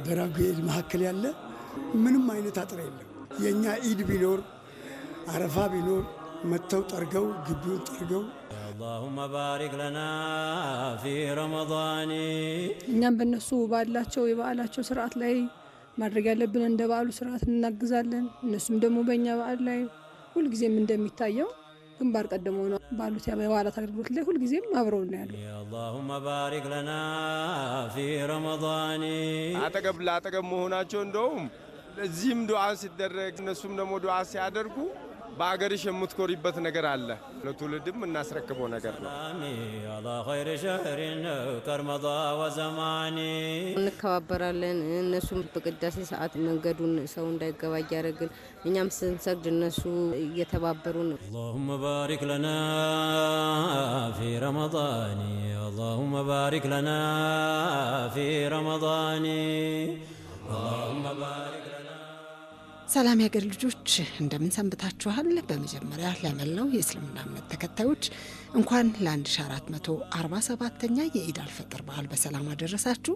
በራጉኤል መካከል ያለ ምንም አይነት አጥር የለም። የኛ ኢድ ቢኖር አረፋ ቢኖር መተው ጠርገው ግቢውን ጠርገው اللهم بارك لنا في رمضان እኛም በእነሱ ባላቸው የበዓላቸው ስርዓት ላይ ማድረግ ያለብን እንደ በዓሉ ስርዓት እናግዛለን። እነሱም ደግሞ በእኛ በዓል ላይ ሁልጊዜም እንደሚታየው ግንባር ቀደም ሆነው ባሉት የበዓላት አገልግሎት ላይ ሁልጊዜም አብረው ነው ያሉት። اللهم بارك لنا في رمضان አጠገብ ለአጠገብ መሆናቸው እንደውም እዚህም ዱዓ ሲደረግ እነሱም ደግሞ ዱዓ ሲያደርጉ በአገርሽ የምትኮሪበት ነገር አለ። ለትውልድም እናስረክበው ነገር ነው። على خير شهر كرمضان وزمان እንከባበራለን። እነሱም በቅዳሴ ሰዓት መንገዱን ሰው እንዳይገባ ያደርግን፣ እኛም ስንሰግድ እነሱ እየተባበሩን። اللهم بارك لنا في رمضان اللهم بارك لنا في رمضان اللهم بارك لنا ሰላም ያገር ልጆች እንደምን ሰንብታችኋል? በመጀመሪያ ለመላው የእስልምና እምነት ተከታዮች እንኳን ለ1447ኛ የኢድ አልፈጥር በዓል በሰላም አደረሳችሁ።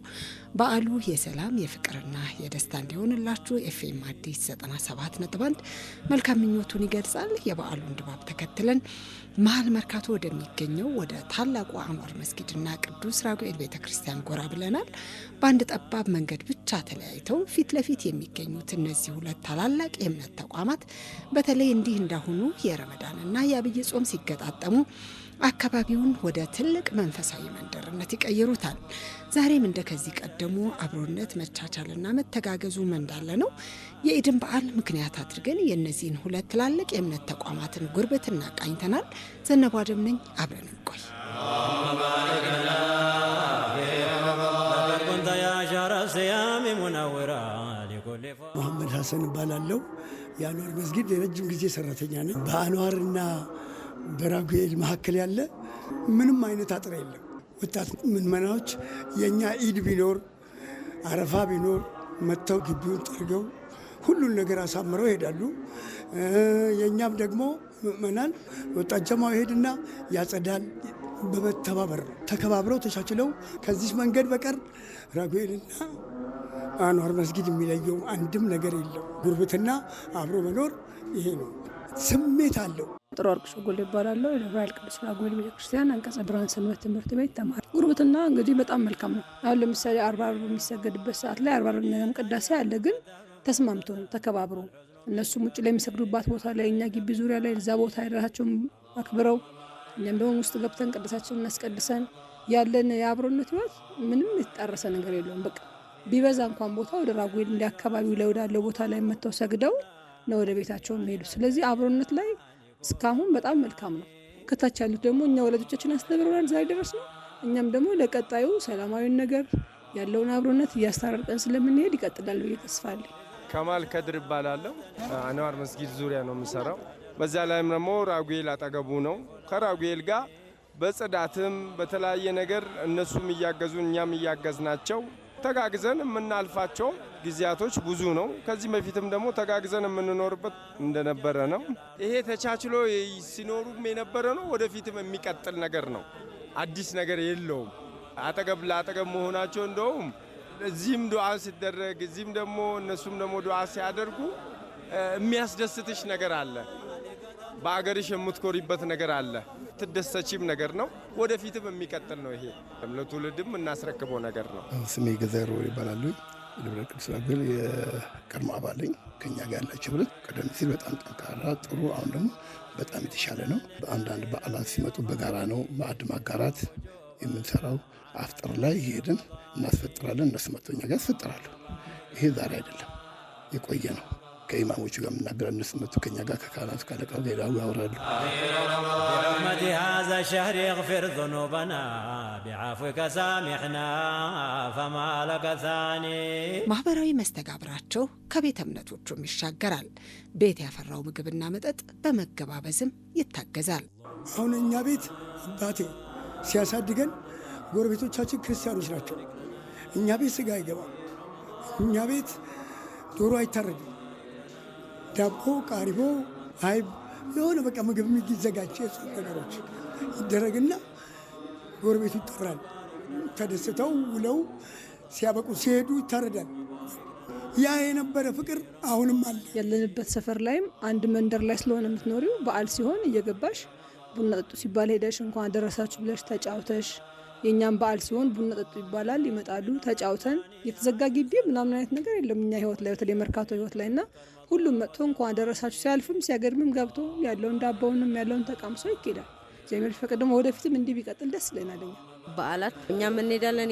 በዓሉ የሰላም የፍቅርና የደስታ እንዲሆንላችሁ ኤፍኤም አዲስ 97.1 መልካም ምኞቱን ይገልጻል። የበዓሉን ድባብ ተከትለን መሀል መርካቶ ወደሚገኘው ወደ ታላቁ አንዋር መስጊድና ቅዱስ ራጉኤል ቤተክርስቲያን ጎራ ብለናል። በአንድ ጠባብ መንገድ ብቻ ተለያይተው ፊት ለፊት የሚገኙት እነዚህ ሁለት ታላላቅ የእምነት ተቋማት በተለይ እንዲህ እንዳሁኑ የረመዳንና የአብይ ጾም ሲገጣጠሙ አካባቢውን ወደ ትልቅ መንፈሳዊ መንደርነት ይቀይሩታል። ዛሬም እንደከዚህ ቀደሙ አብሮነት መቻቻልና መተጋገዙ እንዳለ ነው። የኢድን በዓል ምክንያት አድርገን የእነዚህን ሁለት ትላልቅ የእምነት ተቋማትን ጉርብትና ቃኝተናል። ዘነቡ አደም ነኝ፣ አብረን እንቆይ። መሐመድ ሐሰን እባላለሁ። የአንዋር መስጊድ የረጅም ጊዜ ሰራተኛ ነኝ። በአንዋርና በራጉኤል መካከል ያለ ምንም አይነት አጥር የለም። ወጣት ምዕመናኖች የኛ ኢድ ቢኖር አረፋ ቢኖር መተው ግቢውን ጠርገው ሁሉን ነገር አሳምረው ይሄዳሉ። የኛም ደግሞ ምዕመናን ወጣት ጀማው ይሄድና ያጸዳል። በመተባበር ተከባብረው ተቻችለው ከዚህ መንገድ በቀር ራጉኤልና አንዋር መስጊድ የሚለየው አንድም ነገር የለም። ጉርብትና አብሮ መኖር ይሄ ነው። ስሜት አለው። ጥሩ ወርቅ ሸጎል ይባላለሁ። የራጉኤል ቅዱስ ራጉኤል ቤተክርስቲያን አንቀጸ ብርሃን ሰንበት ትምህርት ቤት ተማሪ። ጉርብትና እንግዲህ በጣም መልካም ነው። አሁን ለምሳሌ አርባ በሚሰገድበት ሰዓት ላይ አርባ ቅዳሴ አለ፣ ግን ተስማምቶ ነው ተከባብሮ። እነሱም ውጭ ላይ የሚሰግዱባት ቦታ ላይ እኛ ግቢ ዙሪያ ላይ እዛ ቦታ የራሳቸውን አክብረው እኛም ደግሞ ውስጥ ገብተን ቅዱሳችንን እናስቀድሰን ያለን የአብሮነት ህይወት ምንም የተጣረሰ ነገር የለውም። በቃ ቢበዛ እንኳን ቦታ ወደ ራጉኤል እንደ አካባቢው ላይ ወዳለው ቦታ ላይ መተው ሰግደው ነው ወደ ቤታቸው የሚሄዱ። ስለዚህ አብሮነት ላይ እስካሁን በጣም መልካም ነው። ከታች ያሉት ደግሞ እኛ ወላጆቻችን አስተምረውናል ዛሬ ድረስ ነው። እኛም ደግሞ ለቀጣዩ ሰላማዊ ነገር ያለውን አብሮነት እያስተራረቀን ስለምንሄድ ይቀጥላል ብዬ ተስፋ አለኝ። ከማል ከድር እባላለሁ። አንዋር መስጊድ ዙሪያ ነው የምሰራው። በዛ ላይም ደግሞ ራጉኤል አጠገቡ ነው። ከራጉኤል ጋር በጽዳትም በተለያየ ነገር እነሱም እያገዙን እኛም እያገዝናቸው ተጋግዘን የምናልፋቸው ጊዜያቶች ብዙ ነው። ከዚህ በፊትም ደግሞ ተጋግዘን የምንኖርበት እንደነበረ ነው። ይሄ ተቻችሎ ሲኖሩም የነበረ ነው። ወደፊትም የሚቀጥል ነገር ነው። አዲስ ነገር የለውም። አጠገብ ለአጠገብ መሆናቸው እንደውም እዚህም ዱዓ ሲደረግ እዚህም ደግሞ እነሱም ደግሞ ዱዓ ሲያደርጉ የሚያስደስትሽ ነገር አለ። በአገርሽ የምትኮሪበት ነገር አለ። ትደሰቺም ነገር ነው። ወደፊትም የሚቀጥል ነው። ይሄ ለትውልድም እናስረክበው ነገር ነው። ስሜ ገዛሮ ይባላል። የደብረ ቅዱስ ራጉኤል የቀድሞ አባል ነኝ። ከኛ ጋር ያላቸው ህብረት ቀደም ሲል በጣም ጠንካራ ጥሩ፣ አሁን ደግሞ በጣም የተሻለ ነው። በአንዳንድ በዓላት ሲመጡ በጋራ ነው ማዕድ ማጋራት የምንሰራው። አፍጥር ላይ ሄድን እናስፈጥራለን፣ እነሱ መጥተው እኛ ጋር ያስፈጥራሉ። ይሄ ዛሬ አይደለም፣ የቆየ ነው። ከኢማሞቹ ጋር የምናገራለን፣ እነሱ መጥተው ከኛ ጋር ከካህናቱ ካለቃው ጋር ያወራሉ። برحمة هذا الشهر يغفر ذنوبنا بعفوك سامحنا فما لك ثاني ማህበራዊ መስተጋብራቸው ከቤተ እምነቶቹም ይሻገራል። ቤት ያፈራው ምግብና መጠጥ በመገባበዝም ይታገዛል። አሁን እኛ ቤት አባቴ ሲያሳድገን ጎረቤቶቻችን ክርስቲያኖች ናቸው። እኛ ቤት ስጋ አይገባም። እኛ ቤት ዶሮ አይታረድም። ዳቦ ቃሪቦ አይብ የሆነ በቃ ምግብ የሚዘጋጅ ነገሮች ይደረግና ጎረቤቱ ይጠራል። ተደስተው ውለው ሲያበቁ ሲሄዱ ይታረዳል። ያ የነበረ ፍቅር አሁንም አለ። ያለንበት ሰፈር ላይም አንድ መንደር ላይ ስለሆነ የምትኖሪው በዓል ሲሆን እየገባሽ ቡና ጠጡ ሲባል ሄደሽ እንኳን አደረሳችሁ ብለሽ ተጫውተሽ፣ የእኛም በዓል ሲሆን ቡና ጠጡ ይባላል፣ ይመጣሉ፣ ተጫውተን የተዘጋ ግቢ ምናምን አይነት ነገር የለም እኛ ህይወት ላይ በተለይ መርካቶ ህይወት ላይ እና ሁሉም መጥቶ እንኳን አደረሳችሁ ሲያልፍም ሲያገድምም ገብቶ ያለውን ዳቦውንም ያለውን ተቃምሶ ይኬዳል። እግዚአብሔር ፈቅድ ደግሞ ወደፊትም እንዲህ ቢቀጥል ደስ ይለናል። በዓላት እኛም እንሄዳለን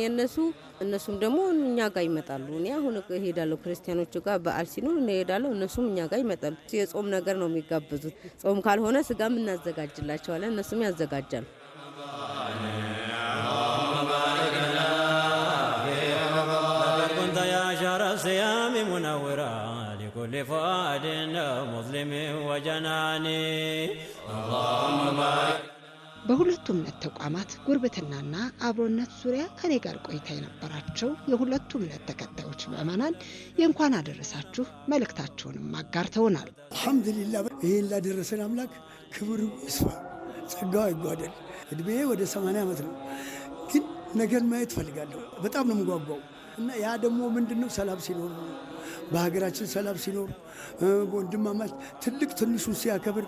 እነሱም ደግሞ እኛ ጋር ይመጣሉ። እኔ አሁን እሄዳለሁ ክርስቲያኖቹ ጋር በዓል ሲኖር እንሄዳለሁ፣ እነሱም እኛ ጋር ይመጣሉ። የጾም ነገር ነው የሚጋብዙት። ጾም ካልሆነ ስጋም እናዘጋጅላቸዋለን፣ እነሱም ያዘጋጃሉ። لكل فؤاد مسلم وجناني اللهم بارك በሁለቱም እምነት ተቋማት ጉርብትናና አብሮነት ዙሪያ ከኔ ጋር ቆይታ የነበራቸው የሁለቱም እምነት ተከታዮች ምዕመናን የእንኳን አደረሳችሁ መልእክታቸውንም አጋርተውናል። አልሐምዱሊላህ ይሄን ላደረሰን አምላክ ክብር ይስፋ፣ ጸጋው አይጓደል። እድሜ ወደ 80 ዓመት ነው፣ ግን ነገን ማየት ፈልጋለሁ። በጣም ነው የምጓጓው እና ያ ደግሞ ምንድነው ሰላም ሲኖር ነው። በሀገራችን ሰላም ሲኖር ወንድማማች ትልቅ ትንሹ ሲያከብር፣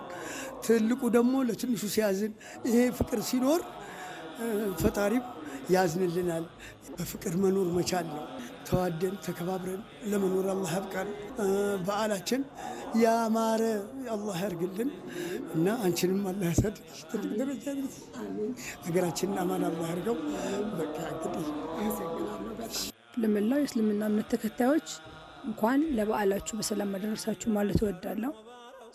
ትልቁ ደግሞ ለትንሹ ሲያዝን፣ ይሄ ፍቅር ሲኖር ፈጣሪም ያዝንልናል። በፍቅር መኖር መቻል ነው። ተዋደን ተከባብረን ለመኖር አላህ ያብቃን። በዓላችን ያማረ አላህ ያርግልን እና አንቺንም አላህ ያሳድግሽ፣ ትልቅ ደረጃ ሀገራችንን አማን አላህ ያርገው። በቃ እንግዲህ ለመላው የእስልምና እምነት ተከታዮች እንኳን ለበዓላችሁ በሰላም አደረሳችሁ ማለት እወዳለሁ።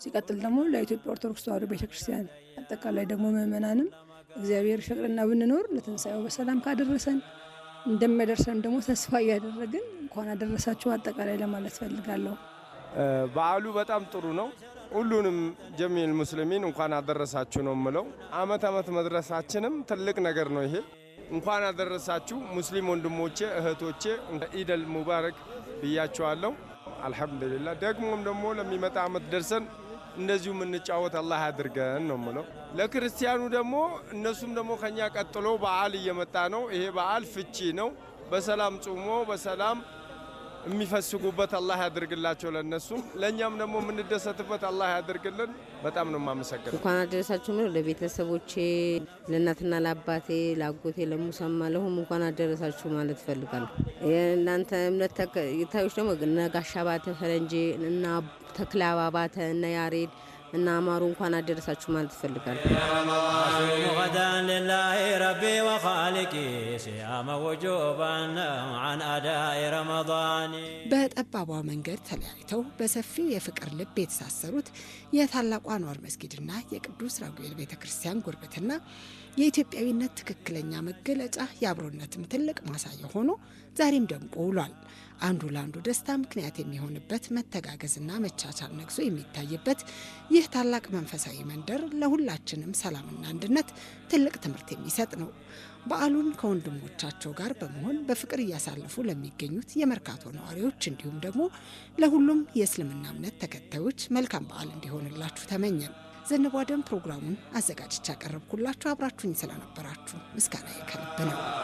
ሲቀጥል ደግሞ ለኢትዮጵያ ኦርቶዶክስ ተዋሕዶ ቤተክርስቲያን አጠቃላይ ደግሞ ምእመናንም እግዚአብሔር ፈቅድና ብንኖር ለትንሣኤው በሰላም ካደረሰን እንደሚያደርሰን ደግሞ ተስፋ እያደረግን እንኳን አደረሳችሁ አጠቃላይ ለማለት ፈልጋለሁ። በዓሉ በጣም ጥሩ ነው። ሁሉንም ጀሚል ሙስሊሚን እንኳን አደረሳችሁ ነው የምለው። ዓመት መድረሳችንም ትልቅ ነገር ነው። ይሄ እንኳን አደረሳችሁ ሙስሊም ወንድሞቼ እህቶቼ፣ ኢደል ሙባረክ ብያቸዋለሁ። አልሐምዱሊላህ ደግሞ ለሚመጣ ዓመት ደርሰን እንደዚሁ የምንጫወት አላህ ያድርገን ነው የምለው። ለክርስቲያኑ ደግሞ እነሱም ደግሞ ከኛ ቀጥሎ በዓል እየመጣ ነው። ይሄ በዓል ፍቺ ነው። በሰላም ጾሞ በሰላም የሚፈስጉበት አላህ ያድርግላቸው ለነሱም፣ ለኛም ደግሞ የምንደሰትበት አላህ ያድርግልን። በጣም ነው የማመሰግነው። እንኳን አደረሳችሁ ነው ለቤተሰቦቼ፣ ለእናትና ለአባቴ፣ ለአጎቴ፣ ለሙሰማ ለሁም እንኳን አደረሳችሁ ማለት እፈልጋለሁ። የእናንተ እምነት ተከታዮች ደግሞ ነጋሽ አባተ ፈረንጄ እና ተክለ አባባተ እና ያሬድ እና አማሩ እንኳን አደረሳችሁ ማለት እፈልጋለሁ። غدا لله ربي وخالقي صيام وجوبا عن اداء رمضان በጠባቧ መንገድ ተለያይተው በሰፊው የፍቅር ልብ የተሳሰሩት የታላቁ አንዋር መስጊድና የቅዱስ ራጉኤል ቤተክርስቲያን ጉርብትና የኢትዮጵያዊነት ትክክለኛ መገለጫ፣ የአብሮነትም ትልቅ ማሳያ ሆኖ ዛሬም ደምቆ ውሏል። አንዱ ለአንዱ ደስታ ምክንያት የሚሆንበት መተጋገዝና መቻቻል ነግሶ የሚታይበት ይህ ታላቅ መንፈሳዊ መንደር ለሁላችንም ሰላምና አንድነት ትልቅ ትምህርት የሚሰጥ ነው። በዓሉን ከወንድሞቻቸው ጋር በመሆን በፍቅር እያሳለፉ ለሚገኙት የመርካቶ ነዋሪዎች እንዲሁም ደግሞ ለሁሉም የእስልምና እምነት ተከታዮች መልካም በዓል እንዲሆንላችሁ ተመኘን። ዘነቡ አደም ፕሮግራሙን አዘጋጅቻ ያቀረብኩላችሁ፣ አብራችሁኝ ስለነበራችሁ ምስጋናዬ ከልብ ነው።